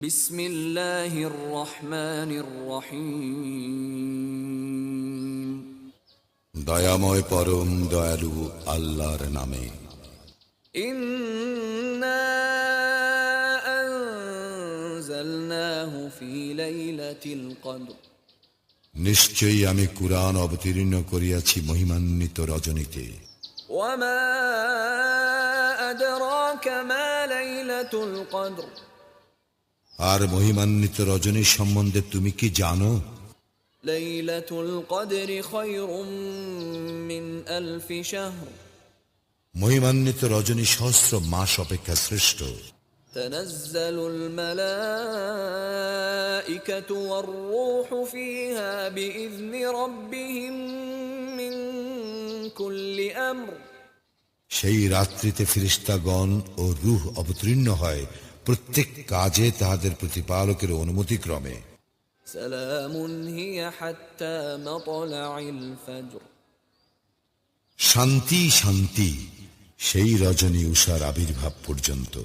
বিসমিল্লাহির রহমানির রহিম। দয়াময় পরম দয়ালু আল্লাহর নামে। ইন্না আনজালনাহু ফি লাইলাতিল কদর। নিশ্চয়ই আমি কুরআন অবতীর্ণ করিয়াছি মহিমান্বিত রজনীতে। ওয়া মা আদরাকা মা লাইলাতুল কদর। আর মহিমান্বিত রজনী সম্বন্ধে তুমি কি জানো? লাইলাতুল কদরি খায়রুম মিন আলফি শাহর। মহিমান্বিত রজনী সহস্র মাস অপেক্ষা শ্রেষ্ঠ। তানাজ্জালুল মালাইকাতু ওয়ার রূহু ফিহা বিইذনি রাব্বিহিম মিন কুল্লি আমর। সেই রাত্রিতে ফেরেশতাগণ ও রূহ অবতীর্ণ হয় প্রত্যেক কাজে তাহাদের প্রতিপালকের অনুমতিক্রমে। সালামুন হিয়া হাত্তা মাতলাইল ফজর। শান্তি শান্তি সেই রজনী উষার আবির্ভাব পর্যন্ত।